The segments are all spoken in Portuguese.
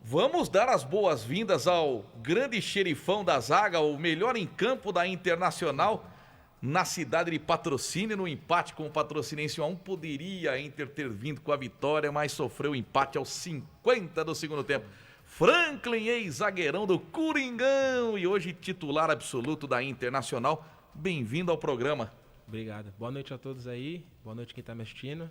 Vamos dar as boas-vindas ao grande xerifão da zaga, o melhor em campo da Internacional, na cidade de Patrocínio, no empate com o Patrocinense 1-1. Poderia a Inter ter vindo com a vitória, mas sofreu o empate aos 50 do segundo tempo. Franklin, ex-zagueirão do Coringão e hoje titular absoluto da Internacional. Bem-vindo ao programa. Obrigado. Boa noite a todos aí. Boa noite quem está me assistindo.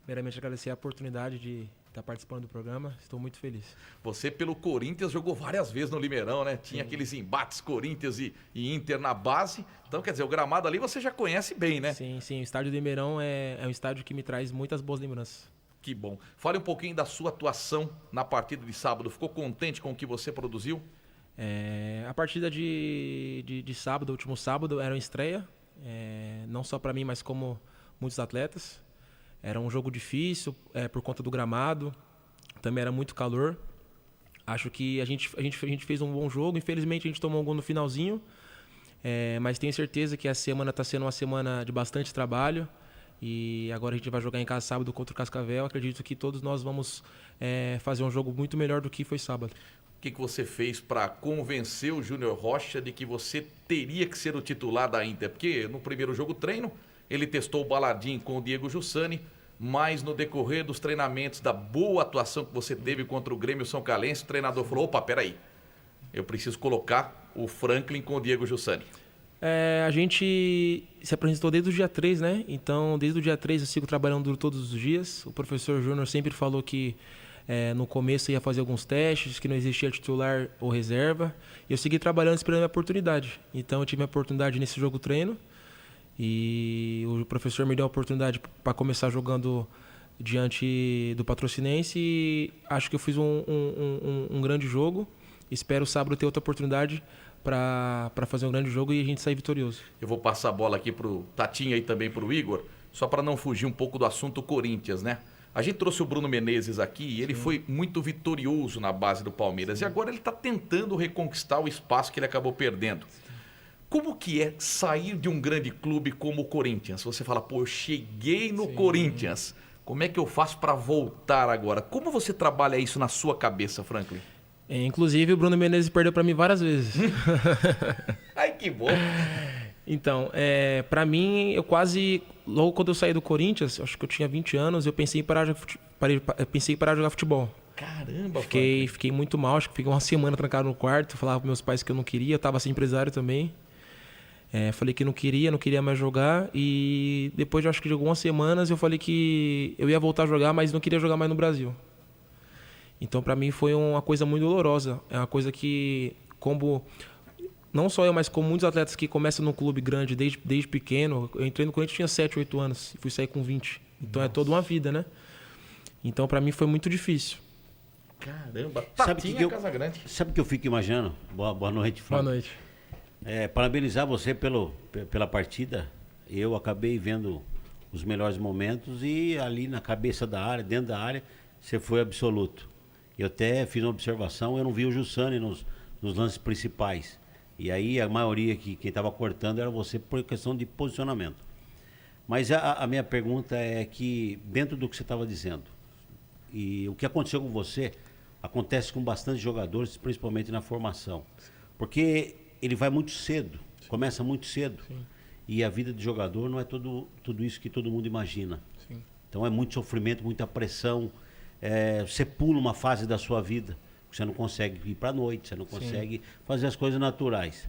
Primeiramente, agradecer a oportunidade de estar participando do programa. Estou muito feliz. Você, pelo Corinthians, jogou várias vezes no Limeirão, né? Tinha aqueles embates Corinthians e Inter na base. Então, quer dizer, o gramado ali você já conhece bem, né? Sim. O estádio do Limeirão é um estádio que me traz muitas boas lembranças. Que bom. Fale um pouquinho da sua atuação na partida de sábado. Ficou contente com o que você produziu? A partida de sábado, último sábado, era uma estreia. Não só para mim, mas como muitos atletas. Era um jogo difícil por conta do gramado, também era muito calor. Acho que a gente fez um bom jogo, infelizmente a gente tomou um gol no finalzinho, mas tenho certeza que a semana está sendo uma semana de bastante trabalho e agora a gente vai jogar em casa sábado contra o Cascavel. Acredito que todos nós vamos fazer um jogo muito melhor do que foi sábado. O que você fez para convencer o Júnior Rocha de que você teria que ser o titular da Inter? Porque no primeiro jogo treino ele testou o Baladinho com o Diego Jussani, mas no decorrer dos treinamentos, da boa atuação que você teve contra o Grêmio São Calense, o treinador falou, opa, peraí, eu preciso colocar o Franklin com o Diego Jussani. A gente se apresentou desde o dia 3, né? Então, desde o dia 3 eu sigo trabalhando duro todos os dias. O professor Júnior sempre falou que no começo ia fazer alguns testes, que não existia titular ou reserva. E eu segui trabalhando esperando a minha oportunidade. Então, eu tive a oportunidade nesse jogo treino. E o professor me deu a oportunidade para começar jogando diante do Patrocinense e acho que eu fiz um grande jogo. Espero sábado ter outra oportunidade para fazer um grande jogo e a gente sair vitorioso. Eu vou passar a bola aqui pro Tatinha e também pro Igor, só para não fugir um pouco do assunto Corinthians, né? A gente trouxe o Bruno Menezes aqui e ele foi muito vitorioso na base do Palmeiras. E agora ele está tentando reconquistar o espaço que ele acabou perdendo. Como que é sair de um grande clube como o Corinthians? Você fala, pô, eu cheguei no Corinthians. Como é que eu faço para voltar agora? Como você trabalha isso na sua cabeça, Franklin? Inclusive, o Bruno Menezes perdeu para mim várias vezes. Ai, que bom! Então, para mim, eu quase... Logo quando eu saí do Corinthians, acho que eu tinha 20 anos, eu pensei em parar de jogar futebol. Caramba, fiquei muito mal, acho que fiquei uma semana trancado no quarto, falava para meus pais que eu não queria, eu estava sem empresário também. Falei que não queria mais jogar e depois acho que de algumas semanas eu falei que eu ia voltar a jogar, mas não queria jogar mais no Brasil. Então para mim foi uma coisa muito dolorosa, é uma coisa que, como não só eu, mas como muitos atletas que começam num clube grande desde pequeno, eu entrei no Corinthians tinha 7, 8 anos e fui sair com 20, então Nossa. É toda uma vida, né? Então para mim foi muito difícil. Caramba, Tatinha Casagrande. Sabe o que eu fico imaginando? Boa noite, Flávio. Boa noite. Parabenizar você pela partida. Eu acabei vendo os melhores momentos e ali na cabeça da área, dentro da área, você foi absoluto. Eu até fiz uma observação, eu não vi o Jussani nos lances principais. E aí a maioria quem estava cortando era você por questão de posicionamento. Mas a minha pergunta é que, dentro do que você estava dizendo, e o que aconteceu com você, acontece com bastante jogadores, principalmente na formação. Porque ele vai muito cedo, começa muito cedo. Sim. E a vida de jogador não é tudo isso que todo mundo imagina. Sim. Então é muito sofrimento, muita pressão. Você pula uma fase da sua vida, você não consegue ir para a noite, você não consegue fazer as coisas naturais.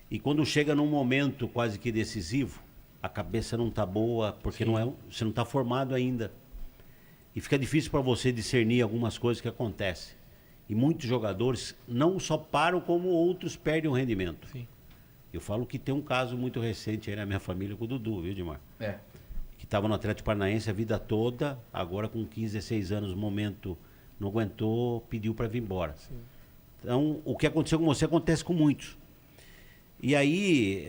E quando chega num momento quase que decisivo, a cabeça não está boa, porque você não está formado ainda. E fica difícil para você discernir algumas coisas que acontecem. E muitos jogadores não só param, como outros perdem o rendimento. Sim. Eu falo que tem um caso muito recente aí na minha família com o Dudu, viu, Dimar? Que estava no Atlético Paranaense a vida toda, agora com 15, 16 anos, no momento não aguentou, pediu para vir embora. Sim. Então, o que aconteceu com você acontece com muitos. E aí,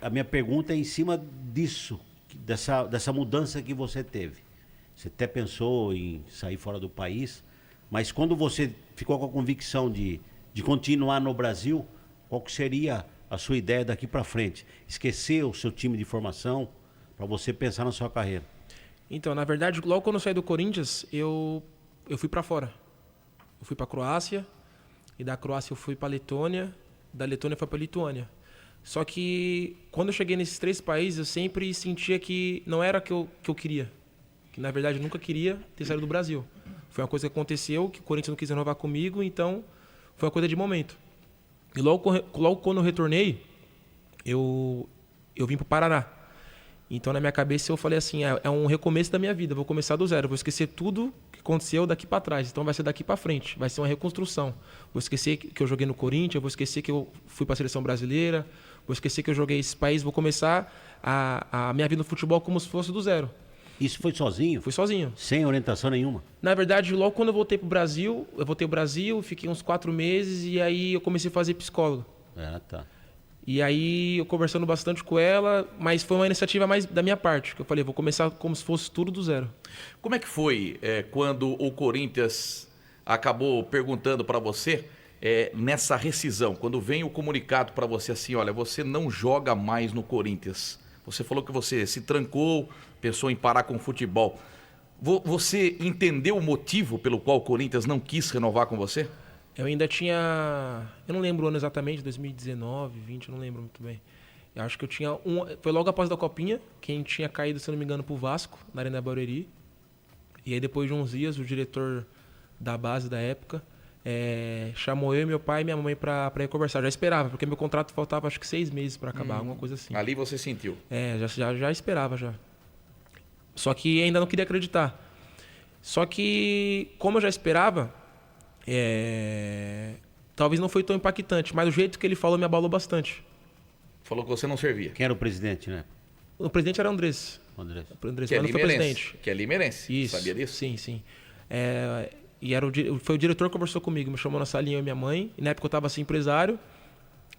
a minha pergunta é em cima disso, dessa mudança que você teve. Você até pensou em sair fora do país, mas quando você ficou com a convicção de continuar no Brasil, qual que seria a sua ideia daqui para frente? Esquecer o seu time de formação para você pensar na sua carreira? Então, na verdade, logo quando eu saí do Corinthians, eu fui para fora. eu fui para a Croácia, e da Croácia eu fui para a Letônia, da Letônia eu fui para a Lituânia. Só que quando eu cheguei nesses 3 países, eu sempre sentia que não era o que eu queria. Que na verdade eu nunca queria ter saído do Brasil. Foi uma coisa que aconteceu, que o Corinthians não quis renovar comigo, então foi uma coisa de momento. E logo quando eu retornei, eu vim para o Paraná. Então, na minha cabeça, eu falei assim, é um recomeço da minha vida, vou começar do zero, vou esquecer tudo que aconteceu daqui para trás, então vai ser daqui para frente, vai ser uma reconstrução. Vou esquecer que eu joguei no Corinthians, vou esquecer que eu fui para a seleção brasileira, vou esquecer que eu joguei esse país, vou começar a minha vida no futebol como se fosse do zero. Isso foi sozinho? Fui sozinho. Sem orientação nenhuma? Na verdade, logo quando eu voltei pro Brasil, fiquei uns 4 meses e aí eu comecei a fazer psicólogo. Tá. E aí, eu conversando bastante com ela, mas foi uma iniciativa mais da minha parte, que eu falei, vou começar como se fosse tudo do zero. Como é que foi quando o Corinthians acabou perguntando para você nessa rescisão, quando vem o comunicado para você assim, olha, você não joga mais no Corinthians. Você falou que você se trancou, pensou em parar com o futebol. Você entendeu o motivo pelo qual o Corinthians não quis renovar com você? Eu ainda tinha... Eu não lembro o ano exatamente, 2019, 20, eu não lembro muito bem. Eu acho que eu tinha foi logo após da Copinha, quem tinha caído, se não me engano, pro Vasco, na Arena Barueri. E aí, depois de uns dias, o diretor da base da época chamou eu, meu pai e minha mãe pra ir conversar. Eu já esperava, porque meu contrato faltava acho que 6 meses para acabar, alguma coisa assim. Ali você sentiu? Já esperava já. Só que ainda não queria acreditar. Só que, como eu já esperava... talvez não foi tão impactante, mas o jeito que ele falou me abalou bastante. Falou que você não servia. Quem era o presidente, né? O presidente era Andrés. Que é limeirense. Que é limeirense. Isso. Sabia disso? Sim. E foi o diretor que conversou comigo, me chamou na salinha, eu e minha mãe. E na época eu estava assim, empresário.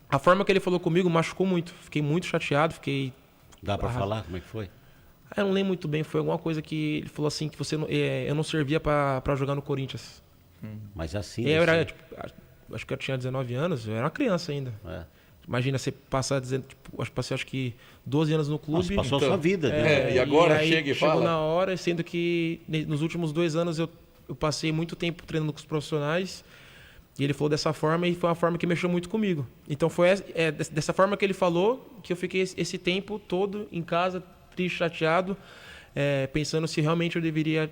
A forma que ele falou comigo machucou muito. Fiquei muito chateado, Dá para falar como é que foi? Eu não lembro muito bem, foi alguma coisa que ele falou assim, que eu não servia para jogar no Corinthians. Mas assim... acho que eu tinha 19 anos, eu era uma criança ainda. Imagina, você passar acho que 12 anos no clube. Nossa, passou a sua vida. E agora aí chega e fala. Chegou na hora, sendo que nos últimos 2 anos eu passei muito tempo treinando com os profissionais. E ele falou dessa forma e foi uma forma que mexeu muito comigo. Então foi dessa forma que ele falou que eu fiquei esse tempo todo em casa, triste, chateado, pensando se realmente eu deveria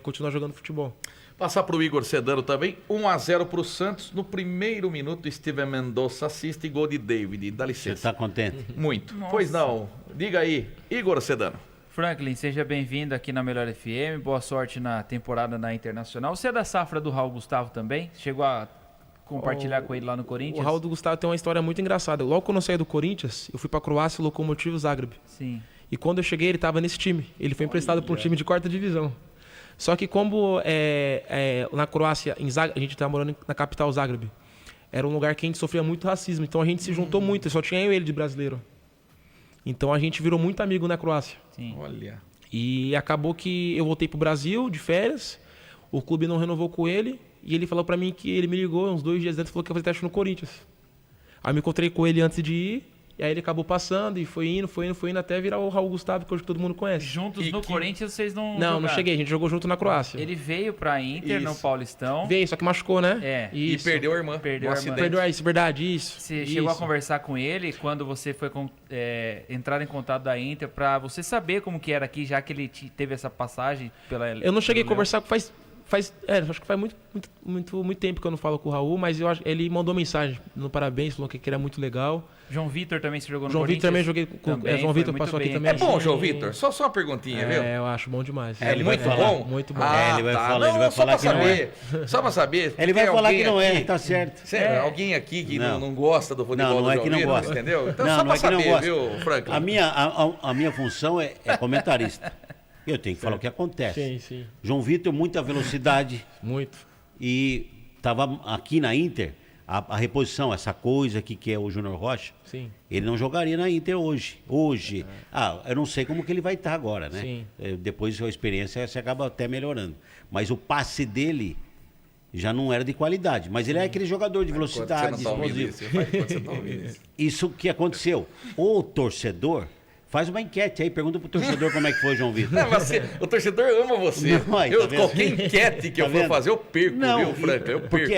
continuar jogando futebol. Passar para o Igor Sedano também. 1-0 para o Santos. No primeiro minuto, Steven Mendonça assiste gol de David. Dá licença. Você está contente? Muito. Nossa. Pois não. Diga aí, Igor Sedano. Franklin, seja bem-vindo aqui na Melhor FM. Boa sorte na temporada na Internacional. Você é da safra do Raul Gustavo também? Chegou a compartilhar com ele lá no Corinthians? O Raul do Gustavo tem uma história muito engraçada. Logo quando eu saí do Corinthians, eu fui para a Croácia, Lokomotiv Zagreb. Sim. E quando eu cheguei, ele estava nesse time. Ele foi emprestado para um time de 4ª divisão. Só que como na Croácia, a gente estava morando na capital Zagreb, era um lugar que a gente sofria muito racismo. Então a gente se juntou muito, só tinha eu e ele de brasileiro. Então a gente virou muito amigo na Croácia. Sim. Olha. E acabou que eu voltei pro Brasil de férias, o clube não renovou com ele, e ele falou para mim que ele me ligou uns 2 dias antes e falou que ia fazer teste no Corinthians. Aí eu me encontrei com ele antes de ir, e aí ele acabou passando e foi indo até virar o Raul Gustavo, que hoje todo mundo conhece. Juntos no Corinthians vocês não Não cheguei, a gente jogou junto na Croácia. Ele veio pra Inter no Paulistão. Veio, só que machucou, né? Isso. E perdeu a irmã. Perdeu isso, verdade, isso. Você chegou a conversar com ele quando você foi entrar em contato da Inter pra você saber como que era aqui, já que ele teve essa passagem pela... Eu não cheguei a conversar, acho que faz muito tempo que eu não falo com o Raul, mas ele mandou mensagem no parabéns, falou que era muito legal. João Vitor também se jogou no Corinthians? João Vitor também joguei com João Vitor passou aqui também. É bom, João Vitor? Só uma perguntinha, viu? Eu acho bom demais. Ele muito bom? Muito bom. Ele vai falar que não é. Só pra saber. Ele vai falar que não é, tá certo. Alguém aqui que não gosta do futebol não é que não gosta, entendeu? Então só pra saber, viu, Franklin? A minha função é comentarista. Eu tenho que falar o que acontece. Sim. João Vitor, muita velocidade. Muito. E estava aqui na Inter, a reposição, essa coisa aqui que é o Júnior Rocha, sim, ele não jogaria na Inter hoje. Eu não sei como que ele vai estar agora, né? Sim. Depois da experiência, você acaba até melhorando. Mas o passe dele já não era de qualidade. Mas ele é aquele jogador de velocidade, explosivo. Isso que aconteceu. O torcedor Faz uma enquete aí, pergunta pro torcedor como é que foi, João Vitor. Não, o torcedor ama você. Não, aí, tá qualquer enquete que eu for fazer, eu perco, viu, Franca? Eu perco. Porque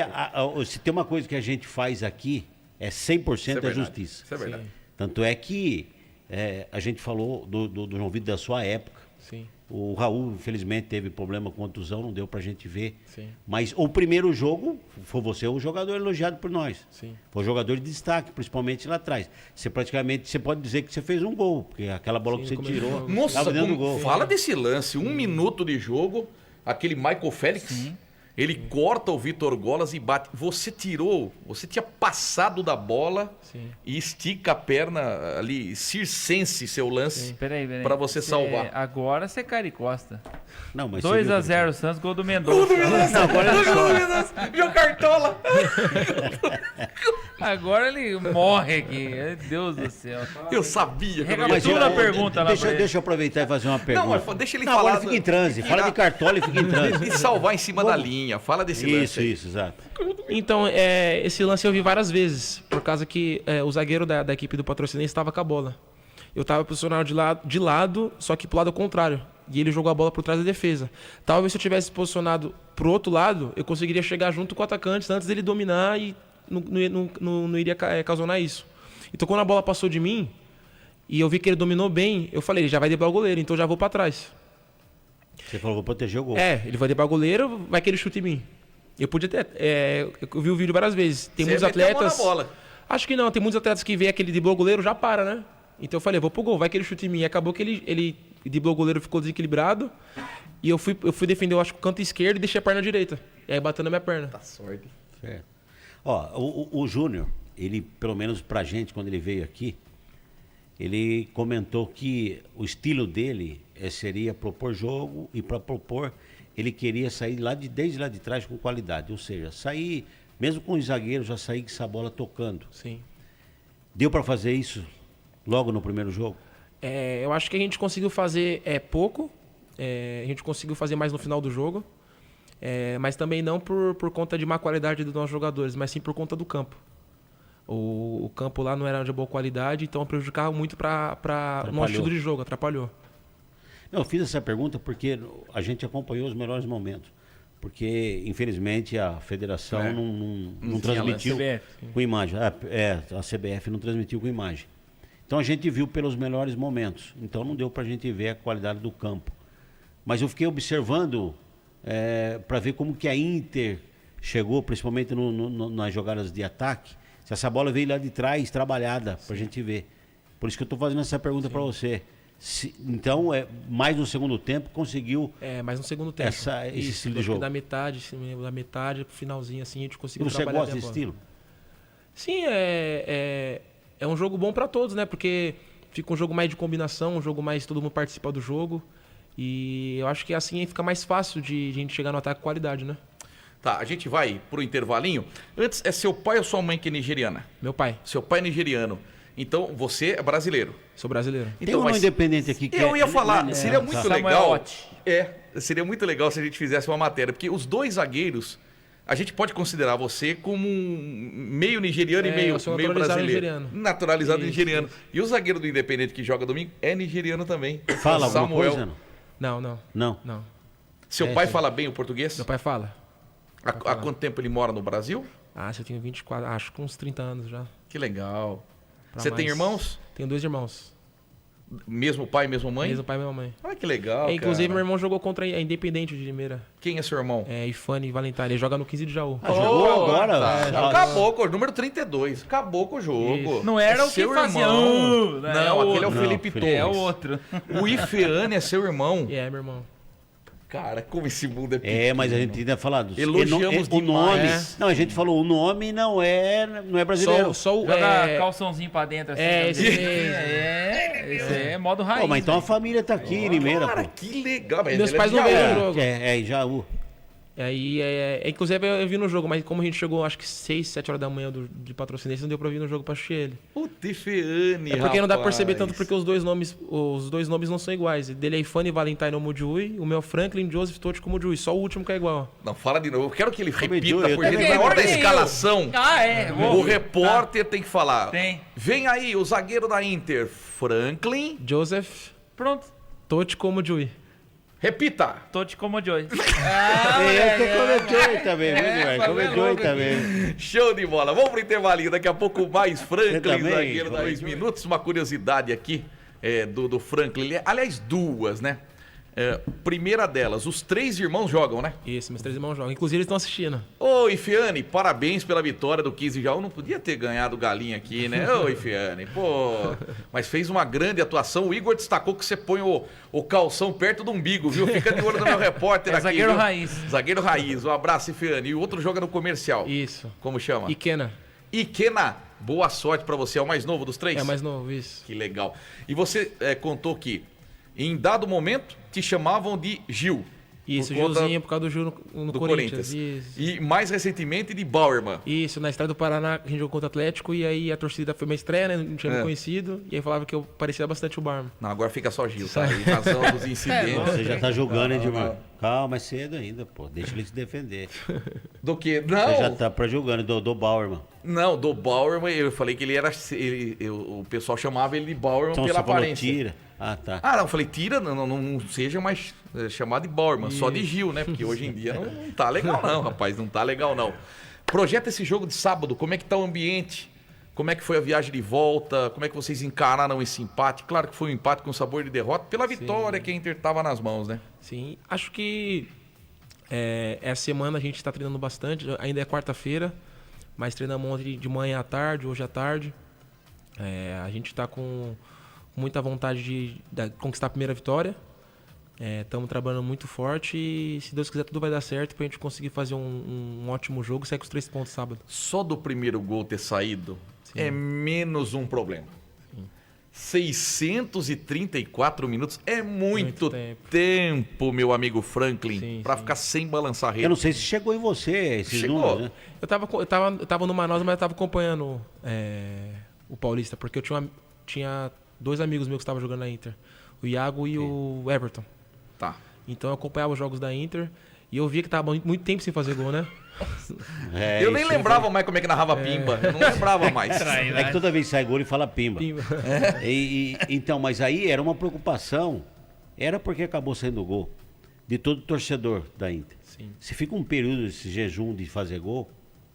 se tem uma coisa que a gente faz aqui, é 100% a justiça. Isso é verdade. Tanto é que a gente falou do João Vitor da sua época. Sim. O Raul, infelizmente, teve problema com contusão, não deu pra gente ver. Sim. Mas o primeiro jogo, foi você o jogador elogiado por nós. Sim. Foi o jogador de destaque, principalmente lá atrás. Você pode dizer que você fez um gol, porque aquela bola que você tirou, Nossa, estava dentro do gol. fala desse lance, 1 minuto de jogo, aquele Michael Félix, ele corta o Vitor Golas e bate. Você tinha passado da bola e estica a perna ali, circense seu lance, Peraí. pra você salvar. Agora você cara e costa. Não, mas 2-0 Santos, gol do Mendonça. Viu Cartola? Agora ele morre aqui. Meu Deus do céu. Eu sabia que eu não ia Mas Recapitula a pergunta lá pra ele. deixa eu aproveitar e fazer uma pergunta. Não, mas deixa ele Não, falar. agora fica em transe. Fala de Cartola e fica em transe. E salvar em cima da linha. Fala desse lance. Isso, exato. Então, esse lance eu vi várias vezes, por causa que o zagueiro da equipe do Patrocinense estava com a bola. Eu estava posicionado de lado, só que pro lado contrário. E ele jogou a bola por trás da defesa. Talvez se eu tivesse posicionado pro outro lado, eu conseguiria chegar junto com o atacante antes dele dominar e não iria causar isso. Então quando a bola passou de mim e eu vi que ele dominou bem, eu falei, ele já vai driblar o goleiro, então eu já vou para trás. Você falou, vou proteger o gol. Ele vai driblar o goleiro, vai que ele chute em mim. Eu podia ter... eu vi o vídeo várias vezes. Tem muitos atletas... Na bola. Acho que não, tem muitos atletas que vê aquele driblou o goleiro, já para, né? Então eu falei, vou pro gol, vai que ele chute em mim. E acabou que ele driblou o goleiro, ficou desequilibrado. E eu fui defender, eu acho, o canto esquerdo e deixei a perna direita. E aí bateu na minha perna. Tá sorte. Certo. Ó, o Júnior, ele, pelo menos pra gente, quando ele veio aqui, ele comentou que o estilo dele seria propor jogo e para propor ele queria sair desde lá de trás com qualidade. Ou seja, sair, mesmo com os zagueiros, já sair com essa bola tocando. Sim. Deu para fazer isso logo no primeiro jogo? Eu acho que a gente conseguiu fazer pouco. A gente conseguiu fazer mais no final do jogo. Mas também não por conta de má qualidade dos nossos jogadores, mas sim por conta do campo. O campo lá não era de boa qualidade, então prejudicava muito para o nosso estilo de jogo, atrapalhou. Não, eu fiz essa pergunta porque a gente acompanhou os melhores momentos. Porque, infelizmente, a federação não transmitiu com imagem. A CBF não transmitiu com imagem. Então a gente viu pelos melhores momentos. Então não deu para a gente ver a qualidade do campo. Mas eu fiquei observando para ver como que a Inter chegou, principalmente nas jogadas de ataque. Se essa bola veio lá de trás, trabalhada, para a gente ver. Por isso que eu estou fazendo essa pergunta para você. Então, mais no segundo tempo, conseguiu... mais no segundo tempo. Esse estilo de jogo. Da metade pro finalzinho, assim, a gente conseguiu trabalhar. Você gosta desse estilo? Sim, é um jogo bom para todos, né? Porque fica um jogo mais de combinação, um jogo mais todo mundo participa do jogo. E eu acho que assim fica mais fácil de a gente chegar no ataque com qualidade, né? Tá, a gente vai pro intervalinho. Antes, é seu pai ou sua mãe que é nigeriana? Meu pai. Seu pai é nigeriano. Então, você é brasileiro. Sou brasileiro. Tem um independente aqui que eu ia falar, seria muito legal. Seria muito legal se a gente fizesse uma matéria, porque os dois zagueiros, a gente pode considerar você como um meio nigeriano e meio brasileiro. Nigeriano. Naturalizado nigeriano. E o zagueiro do Independente que joga domingo é nigeriano também. Fala alguma coisa? Não. Seu pai fala bem o português? Meu pai fala. Há quanto tempo ele mora no Brasil? Eu tenho 24, acho que uns 30 anos já. Que legal. Você tem irmãos? Tenho 2 irmãos. Mesmo pai, mesma mãe? Mesmo pai e mesma mãe. Ah, que legal, inclusive, meu irmão jogou contra a Independente de Limeira. Quem é seu irmão? Ifane Valentim. Ele joga no 15 de Jaú. Jogou agora? Acabou com o número 32. Acabou com o jogo. Isso. Não era o que fazia. Não, aquele é o Felipe Torres. É o outro. O Ifeane é seu irmão? É, meu irmão. Cara, como esse mundo é pequeno. Mas a gente ainda fala dos... Elogiamos o nome. demais. Não, a gente falou, o nome não é brasileiro. Joga calçãozinho pra dentro assim. Esse é modo raiz. Mas então a família tá aqui em Limeira, Cara, pô. que legal. Meus pais não veem o jogo. Em Jaú. Inclusive eu vi no jogo, mas como a gente chegou acho que 6, 7 horas da manhã de Patrocinense, não deu pra vir no jogo pra assistir ele. Tefeani, É porque não dá pra rapaz. perceber tanto porque os dois nomes não são iguais. Dele é Ifani Valentine Mudjui, o meu Franklin Joseph Totico Mudjui. Só o último que é igual. Não, fala de novo. Eu quero que ele repita, eu porque também. na hora da Eu. escalação, o repórter tem que falar. Tem. Vem aí, o zagueiro da Inter, Franklin. Joseph Pronto. Totico Mudjui. Repita. Tô te como de hoje. Eu que comecei também, viu, Eduardo? Comecei também. Show de bola. Vamos pro intervalinho. Daqui a pouco mais Franklin, também? zagueiro da 2 minutos. Uma curiosidade aqui do Franklin. Aliás, duas, né? Primeira delas, os 3 irmãos jogam, né? Isso, meus 3 irmãos jogam. Inclusive, eles estão assistindo. Ô, Ifiane, parabéns pela vitória do 15 Jaú. Não podia ter ganhado galinha aqui, né? Ô, Ifiane, pô. Mas fez uma grande atuação. O Igor destacou que você põe o calção perto do umbigo, viu? Fica de olho no meu repórter aqui. Zagueiro viu? raiz. Zagueiro raiz. Um abraço, Ifiane. E o outro joga no comercial. Isso. Como chama? Ikena. Ikena. Boa sorte pra você. É o mais novo dos 3? É mais novo, isso. Que legal. E você contou que, em dado momento, te chamavam de Gil. Isso, por conta Gilzinho por causa do Gil no do Corinthians. Corinthians. Isso. E mais recentemente de Bauerman. Isso, na Estrada do Paraná, a gente jogou contra o Atlético e aí a torcida foi minha estreia, né? Não tinha me conhecido. E aí falava que eu parecia bastante o Barman. Não, agora fica só Gil, tá? Em razão dos incidentes. Você já tá julgando, hein, Edmar? Calma, é cedo ainda, pô. Deixa ele se defender. Do que? Você já Não, tá julgando do Bauerman. não, do Bauerman, eu falei que ele era. O pessoal chamava ele de Bauerman Então pela você falou aparência. tira. Ah, tá. Ah, não, eu falei, tira, não seja mais chamado de Bauerman, só de Gil, né? Porque hoje em dia não tá legal, não, rapaz. Não tá legal, não. Projeta esse jogo de sábado, como é que tá o ambiente? Como é que foi a viagem de volta? Como é que vocês encararam esse empate? Claro que foi um empate com sabor de derrota, pela vitória que a Inter tava nas mãos, né? Sim, acho que essa semana a gente está treinando bastante. Ainda é quarta-feira, mas treinamos ontem de manhã à tarde, hoje à tarde. A gente está com muita vontade de conquistar a primeira vitória. Estamos trabalhando muito forte e, se Deus quiser, tudo vai dar certo para a gente conseguir fazer um ótimo jogo e sair com os 3 pontos sábado. Só do primeiro gol ter saído é menos um problema. 634 minutos é muito tempo, meu amigo Franklin, para ficar sem balançar a rede. Eu não sei se chegou em você esses números, né? Eu tava no Manaus, mas eu tava acompanhando o Paulista, porque eu tinha 2 amigos meus que estavam jogando na Inter, o Iago e o Everton. Tá. Então eu acompanhava os jogos da Inter e eu via que tava muito tempo sem fazer gol, né? Eu nem lembrava mais como é que narrava Pimba. Eu não lembrava mais. É que toda vez que sai gol ele fala pimba. Então, mas aí era uma preocupação. Era porque acabou saindo gol de todo torcedor da Inter. Sim. Se fica um período desse jejum de fazer gol,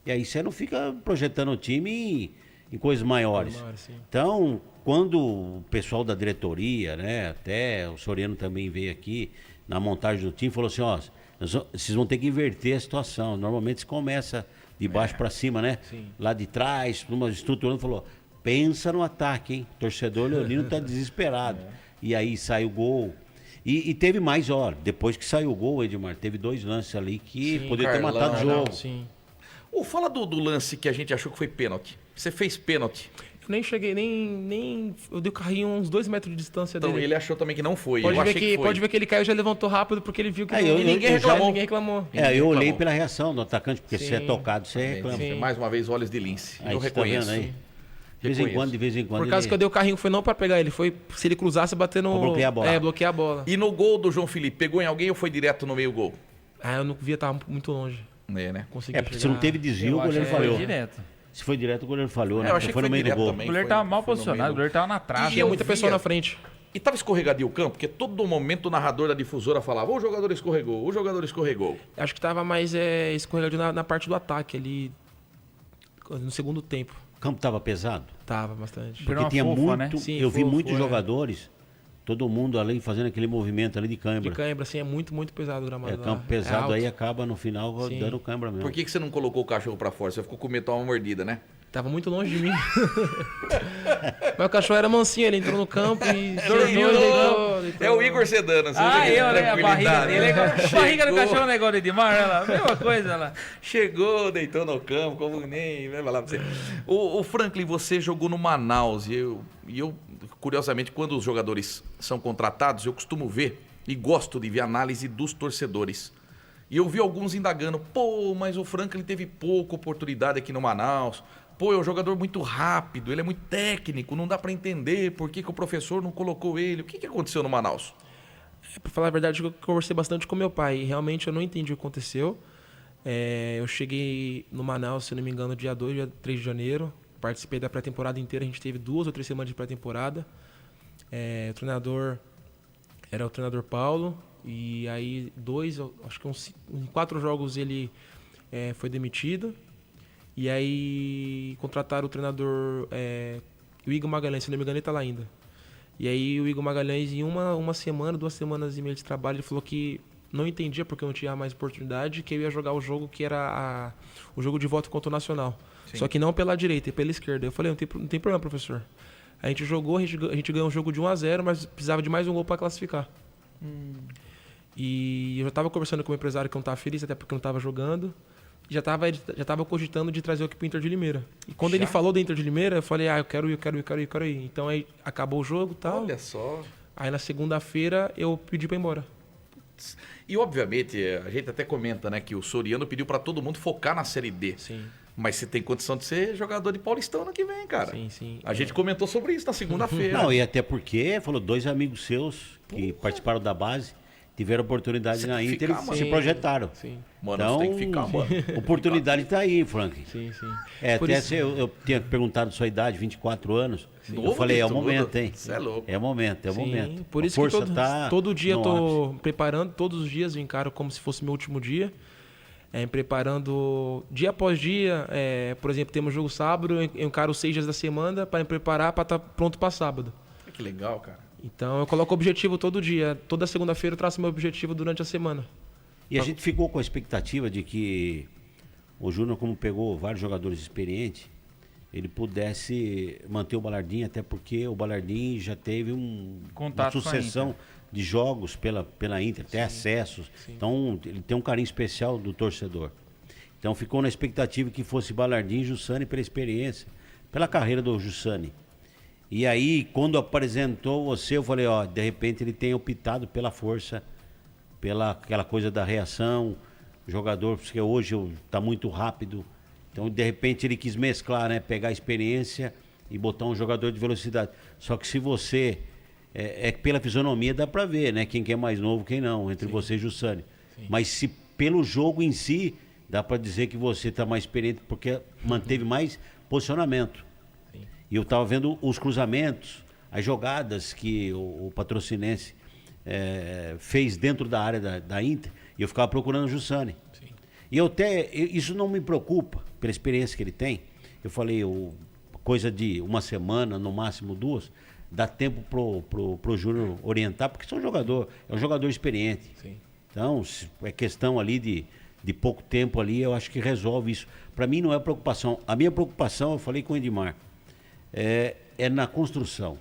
e aí você não fica projetando o time em coisas maiores. Então, quando o pessoal da diretoria, né, até o Soriano também veio aqui na montagem do time, falou assim, ó, vocês vão ter que inverter a situação. Normalmente se começa de baixo para cima, né? Sim. Lá de trás, numa estruturando, falou, pensa no ataque, hein? O torcedor leonino tá desesperado. E aí sai o gol. E teve mais, ó, depois que saiu o gol, Edmar, teve 2 lances ali que poderia ter matado o jogo. Sim. Fala do lance que a gente achou que foi pênalti. Você fez pênalti. Eu nem cheguei, nem eu dei o carrinho a uns 2 metros de distância Então dele. ele achou também que não foi. Pode Eu ver achei que foi. Pode ver que ele caiu e já levantou rápido porque ele viu que ninguém reclamou. Eu olhei pela reação do atacante, porque se é Sim. tocado, você reclama. Sim. Mais uma vez, olhos de lince. Aí Eu você tá reconheço. vendo aí? De vez em quando. Por causa que eu dei o carrinho, foi não pra pegar ele, foi se ele cruzasse, bater no... Pra bloquear a bola. Bloquear a bola. E no gol do João Felipe, pegou em alguém ou foi direto no meio gol? Eu não via, tava muito longe. Né? Consegui Porque se não teve desvio, o goleiro Foi falhou. direto. Se foi direto, o goleiro falhou, né? Eu achei que Foi no meio do direto gol. também. O goleiro Foi- tava mal foi no posicionado, meio o goleiro tava na trave. Tinha eu muita via- pessoa na frente. E tava escorregadio o campo, porque todo momento o narrador da difusora falava, o jogador escorregou, o jogador escorregou. Acho que tava mais escorregadio na parte do ataque ali, no segundo tempo. O campo tava pesado? Tava bastante. Virou Porque uma tinha fofa, muito. né? Sim, Eu vi fofo, muitos é. jogadores, todo mundo ali fazendo aquele movimento ali de De câimbra. cãibra, assim, é muito, muito pesado o gramado lá. Campo pesado alto. aí acaba no final Sim. dando câimbra mesmo. Por que você não colocou o cachorro pra fora? Você ficou com medo de tomar uma mordida, né? Tava muito longe de mim. Mas o cachorro era mansinho, ele entrou no campo e Dormiu, deitou. É o Igor Sedano. você Ah, vê que eu, né? A barriga tranquilidade, dele. né? A barriga do Chegou, cachorro, negócio de Edmar, ela. Mesma coisa, lá. Chegou, deitou no campo, como nem... Vai falar pra você. O Franklin, você jogou no Manaus e eu, curiosamente, quando os jogadores são contratados, eu costumo ver e gosto de ver a análise dos torcedores. E eu vi alguns indagando, mas o Franklin teve pouca oportunidade aqui no Manaus, pô, é um jogador muito rápido, ele é muito técnico, não dá para entender por que o professor não colocou ele. O que aconteceu no Manaus? Pra falar a verdade, eu conversei bastante com meu pai e realmente eu não entendi o que aconteceu. Eu cheguei no Manaus, se não me engano, dia 2, dia 3 de janeiro. Participei da pré-temporada inteira, a gente teve 2 ou 3 semanas de pré-temporada. O treinador era o treinador Paulo, e aí acho que em 4 jogos ele foi demitido. E aí contrataram o treinador, o Igor Magalhães, se não me engano ele tá lá ainda. E aí o Igor Magalhães, em uma semana, 2 semanas e meia de trabalho, ele falou que não entendia porque eu não tinha mais oportunidade, que eu ia jogar o jogo que era o jogo de volta contra o Nacional. Sim. Só que não pela direita, pela esquerda. Eu falei, não tem problema, professor. A gente jogou, a gente ganhou um jogo de 1-0, mas precisava de mais um gol para classificar. E eu já estava conversando com o empresário que eu não estava feliz, até porque eu não estava jogando. Já estava cogitando de trazer o equipe Inter de Limeira. E quando ele falou do Inter de Limeira, eu falei, eu quero ir. Então aí acabou o jogo e tal. Olha só. Aí na segunda-feira eu pedi para ir embora. E obviamente, a gente até comenta, né, que o Soriano pediu para todo mundo focar na Série D. Sim. Mas você tem condição de ser jogador de Paulistão ano que vem, cara. Sim. A gente comentou sobre isso na segunda-feira. Não, e até porque, falou, 2 amigos seus que participaram da base, tiveram oportunidade na Inter e se projetaram. Sim. Mano, então, você tem que ficar, mano. Oportunidade está aí, Frank. Sim. Até eu tinha perguntado sua idade, 24 anos. Novo, eu falei, é o tudo. momento, hein? Você é louco. É o momento. Por isso que todo dia eu tô preparando, todos os dias eu encaro como se fosse meu último dia. Preparando dia após dia. Por exemplo, temos jogo sábado, eu encaro 6 dias da semana para me preparar para estar pronto para sábado. Que legal, cara. Então eu coloco o objetivo todo dia. Toda segunda-feira eu traço meu objetivo durante a semana. E a gente ficou com a expectativa de que o Júnior, como pegou vários jogadores experientes, ele pudesse manter o Balardim, até porque o Balardim já teve uma sucessão de jogos pela Inter, tem acessos. Sim. Então ele tem um carinho especial do torcedor. Então ficou na expectativa que fosse Balardim e Jussani pela experiência, pela carreira do Jussani. E aí, quando apresentou você, eu falei, de repente ele tem optado pela força, pela aquela coisa da reação, jogador, porque hoje está muito rápido. Então, de repente, ele quis mesclar, né? Pegar a experiência e botar um jogador de velocidade. Só que se você... pela fisionomia dá para ver, né? Quem que é mais novo, quem não, entre você e Jussani. Mas se pelo jogo em si, dá para dizer que você está mais experiente porque manteve mais posicionamento. E eu estava vendo os cruzamentos, as jogadas que o Patrocinense fez dentro da área da Inter, e eu ficava procurando o Jussani. E isso não me preocupa, pela experiência que ele tem. Eu falei, coisa de uma semana, no máximo 2, dá tempo pro Júnior orientar, porque é um jogador experiente. Sim. Então, é questão ali de pouco tempo ali, eu acho que resolve isso. Para mim não é preocupação. A minha preocupação, eu falei com o Edmar, é na construção.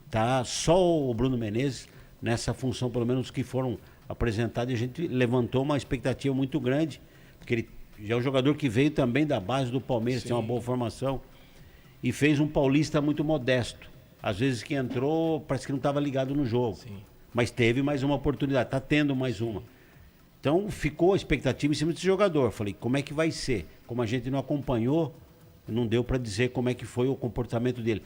Tá só o Bruno Menezes nessa função, pelo menos que foram apresentados, e a gente levantou uma expectativa muito grande, porque ele já é um jogador que veio também da base do Palmeiras, tem uma boa formação, e fez um paulista muito modesto. Às vezes que entrou, parece que não estava ligado no jogo. Sim. Mas teve mais uma oportunidade, está tendo mais uma. Então ficou a expectativa em cima desse jogador. Falei, como é que vai ser? Como a gente não acompanhou, não deu para dizer como é que foi o comportamento dele.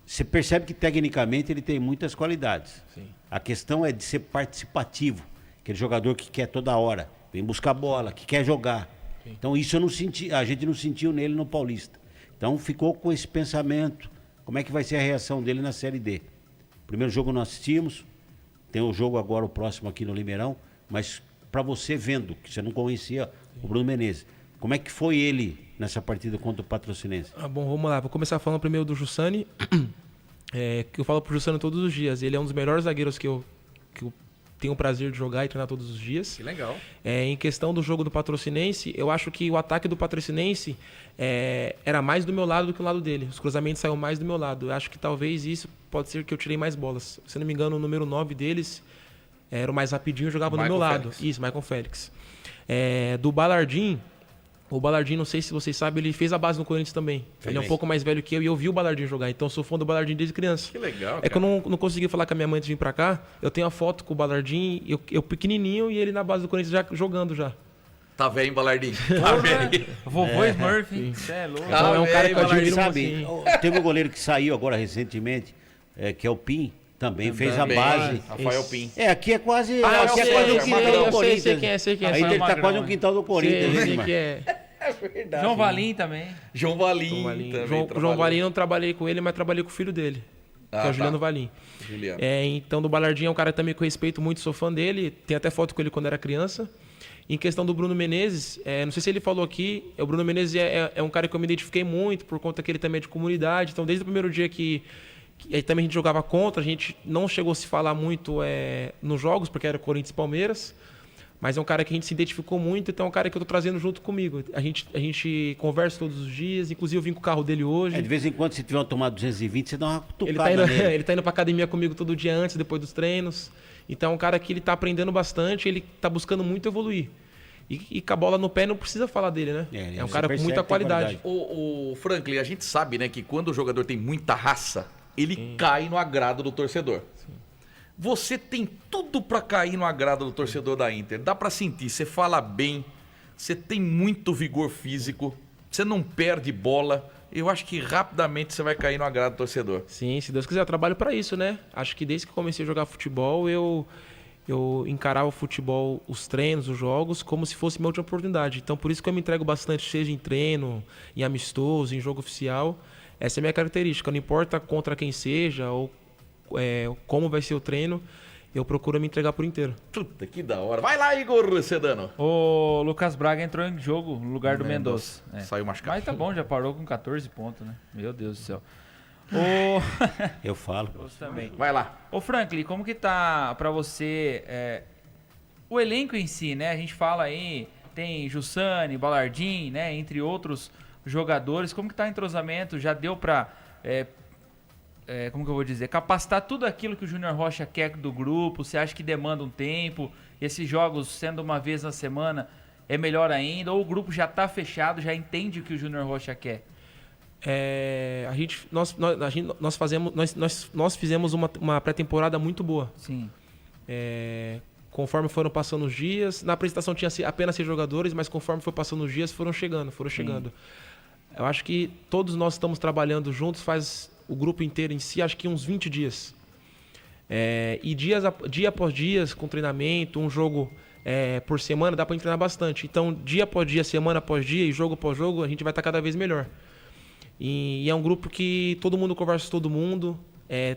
Você percebe que tecnicamente ele tem muitas qualidades. Sim. A questão é de ser participativo. Aquele jogador que quer toda hora, vem buscar bola, que quer jogar. Sim. Então isso eu não senti, a gente não sentiu nele no Paulista. Então ficou com esse pensamento. Como é que vai ser a reação dele na Série D? Primeiro jogo nós assistimos, tem o jogo agora, o próximo aqui no Limeirão, mas para você vendo, que você não conhecia o Bruno Menezes, como é que foi ele nessa partida contra o Patrocinense? Bom, vamos lá. Vou começar falando primeiro do Jussani, que eu falo pro Jussani todos os dias. Ele é um dos melhores zagueiros que eu tenho o prazer de jogar e treinar todos os dias. Que legal. Em questão do jogo do Patrocinense, eu acho que o ataque do Patrocinense era mais do meu lado do que do lado dele. Os cruzamentos saíram mais do meu lado. Eu acho que talvez isso pode ser que eu tirei mais bolas. Se não me engano, o número 9 deles era o mais rapidinho, jogava no meu lado. Isso, Michael Félix. Do Balardim, o Balardim, não sei se vocês sabem, ele fez a base no Corinthians também. Ele é um pouco mais velho que eu e eu vi o Balardim jogar. Então eu sou fã do Balardim desde criança. Que legal, cara. Que eu não consegui falar com a minha mãe antes de vir pra cá. Eu tenho a foto com o Balardim, eu pequenininho e ele na base do Corinthians já jogando já. Tá velho, Balardinho. Tá velho. Vovô Smurf, você é louco. Então é um cara que eu admiro sabe, assim. teve um goleiro que saiu agora recentemente, que é o Pim, também fez a base. Rafael Pim. Aqui é quase, Ah, aqui é quase um quintal do Corinthians. sei quem é. Aí ele tá Magrão, quase um quintal do Corinthians. Sei hein, que é. É verdade. João Valim também. João Valim. também João trabalhou. Valim, não trabalhei com ele, mas trabalhei com o filho dele, que é o Juliano Valim. Juliano. Então, do Balardinho é um cara também que eu respeito muito, sou fã dele. Tem até foto com ele quando era criança. Em questão do Bruno Menezes, não sei se ele falou aqui, o Bruno Menezes é um cara que eu me identifiquei muito, por conta que ele também é de comunidade. Então, desde o primeiro dia que também a gente jogava contra, a gente não chegou a se falar muito nos jogos, porque era Corinthians e Palmeiras. Mas é um cara que a gente se identificou muito, então é um cara que eu tô trazendo junto comigo. A gente conversa todos os dias, inclusive eu vim com o carro dele hoje. de vez em quando, se tiver uma tomada 220, você dá uma cutucada nele. Ele tá indo pra academia comigo todo dia antes, depois dos treinos. Então é um cara que ele tá aprendendo bastante, ele tá buscando muito evoluir. E com a bola no pé não precisa falar dele, né? É um cara com muita qualidade. O Franklin, a gente sabe, né, que quando o jogador tem muita raça, ele cai no agrado do torcedor. Sim. Você tem tudo pra cair no agrado do torcedor da Inter. Dá pra sentir, você fala bem, você tem muito vigor físico, você não perde bola. Eu acho que rapidamente você vai cair no agrado do torcedor. Sim, se Deus quiser, eu trabalho pra isso, né? Acho que desde que comecei a jogar futebol, eu encarava o futebol, os treinos, os jogos, como se fosse minha última oportunidade. Então, por isso que eu me entrego bastante, seja em treino, em amistoso, em jogo oficial. Essa é a minha característica. Não importa contra quem seja ou como vai ser o treino, eu procuro me entregar por inteiro. Puta, que da hora. Vai lá, Igor Sedano. O Lucas Braga entrou em jogo no lugar do Mendoza. Saiu machucado. Mas tá bom, já parou com 14 pontos, né? Meu Deus do céu. Eu falo. Também. Vai lá. Ô Franklin, como que tá pra você o elenco em si, né? A gente fala aí, tem Jussani, Balardim, né? Entre outros jogadores. Como que tá o entrosamento? Já deu pra, como que eu vou dizer? Capacitar tudo aquilo que o Júnior Rocha quer do grupo? Você acha que demanda um tempo? Esses jogos, sendo uma vez na semana, é melhor ainda? Ou o grupo já tá fechado, já entende o que o Júnior Rocha quer? Nós fizemos uma pré-temporada muito boa. Sim. Conforme foram passando os dias, na apresentação tinha apenas 6 jogadores, mas conforme foi passando os dias, foram chegando. Eu acho que todos nós estamos trabalhando juntos, faz o grupo inteiro em si, acho que uns 20 dias. E dia após dia, com treinamento, um jogo por semana, dá para treinar bastante. Então, dia após dia, semana após dia e jogo após jogo, a gente vai estar cada vez melhor. E é um grupo que todo mundo conversa com todo mundo.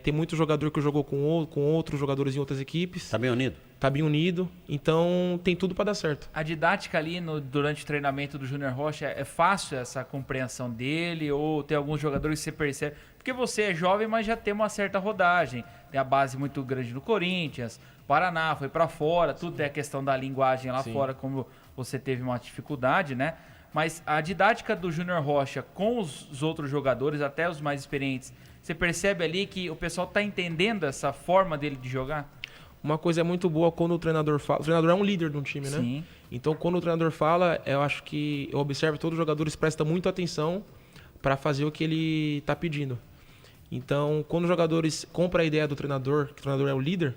Tem muito jogador que jogou com outros jogadores em outras equipes. Tá bem unido? Tá bem unido. Então tem tudo para dar certo. A didática ali durante o treinamento do Júnior Rocha, é fácil essa compreensão dele? Ou tem alguns jogadores que você percebe? Porque você é jovem, mas já tem uma certa rodagem. Tem a base muito grande do Corinthians, Paraná, foi para fora. Tudo tem a questão da linguagem lá fora, como você teve uma dificuldade, né? Mas a didática do Júnior Rocha com os outros jogadores, até os mais experientes, você percebe ali que o pessoal está entendendo essa forma dele de jogar? Uma coisa muito boa quando o treinador fala. O treinador é um líder de um time, né? Sim. Então, quando o treinador fala, eu acho que eu observo que todos os jogadores prestam muita atenção para fazer o que ele está pedindo. Então, quando os jogadores compram a ideia do treinador, que o treinador é o líder,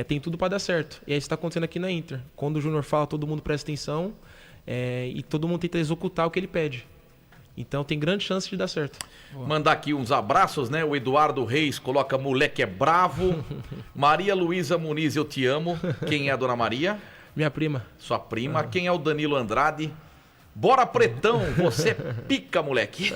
tem tudo para dar certo. E é isso que está acontecendo aqui na Inter. Quando o Júnior fala, todo mundo presta atenção. E todo mundo tenta executar o que ele pede. Então tem grande chance de dar certo. Mandar aqui uns abraços, né? O Eduardo Reis coloca moleque é bravo. Maria Luísa Muniz, eu te amo. Quem é a dona Maria? Minha prima. Sua prima. Quem é o Danilo Andrade? Bora Pretão, você pica, moleque.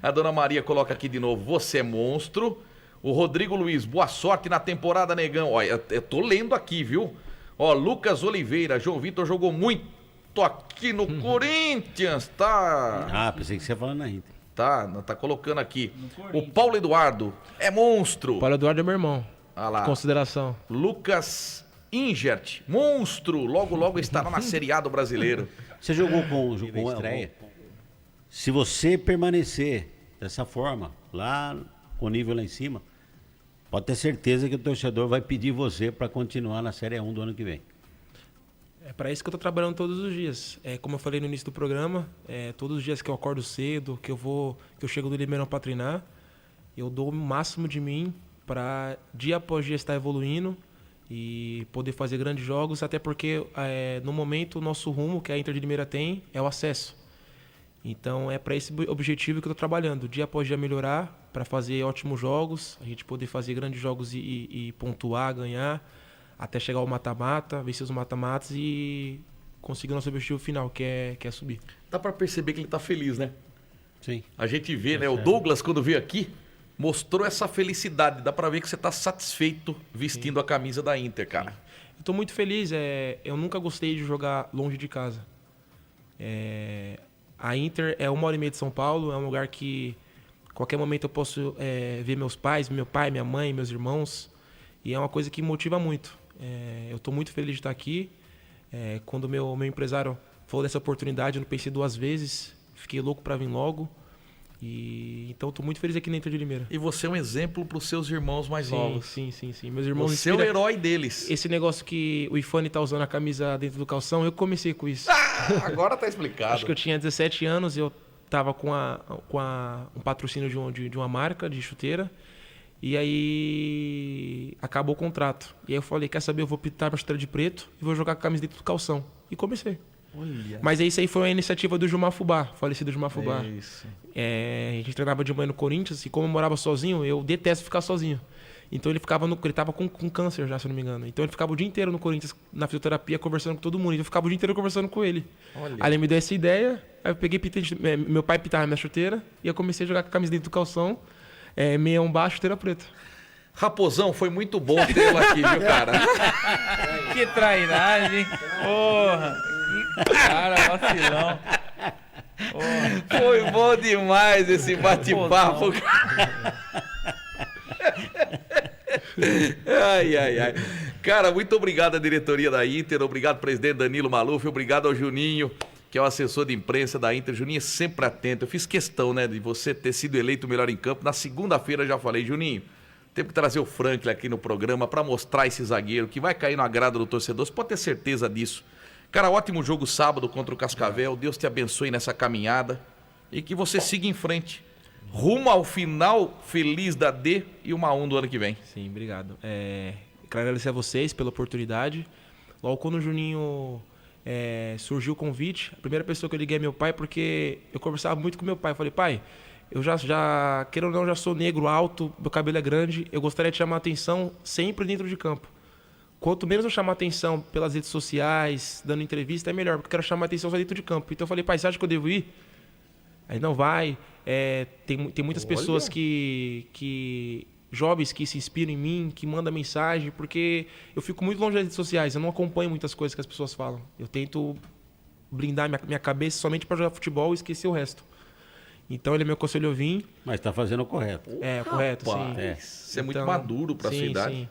A dona Maria coloca aqui de novo, você é monstro. O Rodrigo Luiz, boa sorte na temporada, negão. Olha, eu tô lendo aqui, viu? Ó, Lucas Oliveira, João Vitor jogou muito aqui no Corinthians, tá? Pensei que você ia falar na Inter. Tá colocando aqui. O Paulo Eduardo é monstro. Paulo Eduardo é meu irmão. Ah lá. Consideração. Lucas Ingert, monstro. Logo estará na Série A do Brasileiro. Você jogou com estreia? Se você permanecer dessa forma, lá com o nível lá em cima, pode ter certeza que o torcedor vai pedir você para continuar na Série 1 do ano que vem. É para isso que eu estou trabalhando todos os dias. Como eu falei no início do programa, todos os dias que eu acordo cedo, que eu chego do Limeirão para treinar, eu dou o máximo de mim para dia após dia estar evoluindo e poder fazer grandes jogos, até porque no momento o nosso rumo, que a Inter de Limeira tem, é o acesso. Então é para esse objetivo que eu estou trabalhando, dia após dia melhorar, para fazer ótimos jogos, a gente poder fazer grandes jogos e pontuar, ganhar, até chegar ao mata-mata, vencer os mata-matas e conseguir o nosso objetivo final, que é subir. Dá para perceber que ele está feliz, né? Sim. A gente vê, né? O Douglas, quando veio aqui, mostrou essa felicidade. Dá para ver que você está satisfeito vestindo a camisa da Inter, cara. Eu estou muito feliz. Eu nunca gostei de jogar longe de casa. A Inter é 1h30 de São Paulo. É um lugar que qualquer momento eu posso ver meus pais, meu pai, minha mãe, meus irmãos. E é uma coisa que me motiva muito. Eu estou muito feliz de estar aqui. Quando meu empresário falou dessa oportunidade, eu não pensei 2 vezes. Fiquei louco para vir logo. Então estou muito feliz aqui na Inter de Limeira. E você é um exemplo para os seus irmãos mais novos. Sim. Meus irmãos. Você é o herói deles. Esse negócio que o Ifane tá usando a camisa dentro do calção, eu comecei com isso. Agora tá explicado. Acho que eu tinha 17 anos, eu tava com um patrocínio de uma marca de chuteira. E aí acabou o contrato. E aí eu falei, quer saber, eu vou pintar minha chuteira de preto e vou jogar com a camisa dentro do calção. E comecei. Olha. Mas isso aí foi uma iniciativa do Gilmar Fubá, falecido Gilmar Fubá. Isso. A gente treinava de manhã no Corinthians e como eu morava sozinho, eu detesto ficar sozinho. Então ele tava com câncer já, se eu não me engano. Então ele ficava o dia inteiro no Corinthians, na fisioterapia, conversando com todo mundo. Então eu ficava o dia inteiro conversando com ele. Olha. Aí ele me deu essa ideia, aí eu peguei, meu pai pintava minha chuteira e eu comecei a jogar com a camisa dentro do calção, meião baixo, chuteira preta. Raposão, foi muito bom tê-lo aqui, viu, cara? Que trairagem. Porra. Que cara vacilão. Porra. Foi bom demais esse bate-papo. Ai. Cara, muito obrigado à diretoria da Inter, obrigado presidente Danilo Maluf, obrigado ao Juninho, que é o assessor de imprensa da Inter. Juninho é sempre atento. Eu fiz questão, né, de você ter sido eleito o melhor em campo. Na segunda-feira eu já falei, Juninho, temos que trazer o Franklin aqui no programa para mostrar esse zagueiro que vai cair no agrado do torcedor. Você pode ter certeza disso. Cara, ótimo jogo sábado contra o Cascavel. Deus te abençoe nessa caminhada e que você siga em frente. Rumo ao final feliz da D e uma 1 do ano que vem. Sim, obrigado. Quero agradecer a vocês pela oportunidade. Logo quando o Juninho surgiu o convite, a primeira pessoa que eu liguei é meu pai, porque eu conversava muito com meu pai. Eu falei, pai, eu já queira ou não, já sou negro, alto, meu cabelo é grande, eu gostaria de chamar a atenção sempre dentro de campo. Quanto menos eu chamar a atenção pelas redes sociais, dando entrevista, é melhor, porque eu quero chamar a atenção só dentro de campo. Então eu falei, pai, você acha que eu devo ir? Aí não vai. Tem muitas pessoas jovens que se inspiram em mim, que mandam mensagem, porque eu fico muito longe das redes sociais, eu não acompanho muitas coisas que as pessoas falam. Eu tento blindar minha cabeça somente para jogar futebol e esquecer o resto. Então ele me aconselhou a vir. Mas está fazendo o correto. Correto, sim. Você é muito maduro para a sua idade. Sim.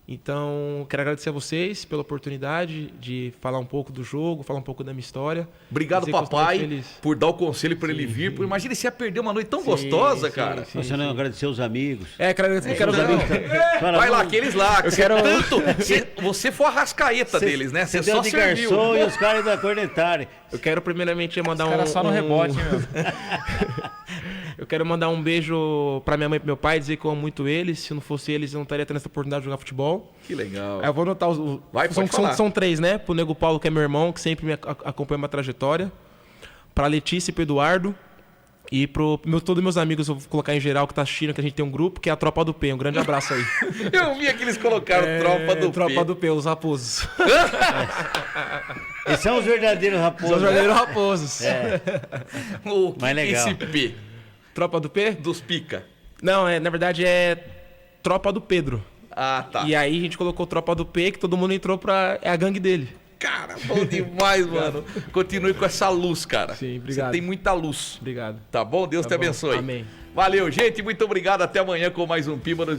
Então, quero agradecer a vocês pela oportunidade de falar um pouco do jogo, falar um pouco da minha história. Obrigado, papai, por dar o conselho para ele vir. Imagina se ia perder uma noite tão gostosa, cara. Você não agradeceu os amigos. Quero agradecer os amigos. Vai lá, aqueles lá. Você foi a rascaeta deles, né? Você só serviu. Garçom e os caras da cornetária. Eu quero primeiramente mandar cara só no rebote, meu. Eu quero mandar um beijo pra minha mãe e pro meu pai, dizer que eu amo muito eles. Se não fosse eles, eu não estaria tendo essa oportunidade de jogar futebol. Que legal. Aí eu vou anotar os... São 3, né? Pro Nego Paulo, que é meu irmão, que sempre me acompanha minha trajetória. Pra Letícia e pro Eduardo. E todos meus amigos, eu vou colocar em geral, que tá assistindo, que a gente tem um grupo, que é a Tropa do P. Um grande abraço aí. Eu vi que eles colocaram Tropa do P, os raposos. Esses são os verdadeiros raposos. São os verdadeiros raposos. O que é esse P? Tropa do P? Dos pica. Não, na verdade é Tropa do Pedro. Ah, tá. E aí a gente colocou Tropa do P, que todo mundo entrou é a gangue dele. Cara, bom demais, mano. Continue com essa luz, cara. Sim, obrigado. Você tem muita luz. Obrigado. Tá bom? Deus te abençoe. Amém. Valeu, gente. Muito obrigado. Até amanhã com mais um Píbaro.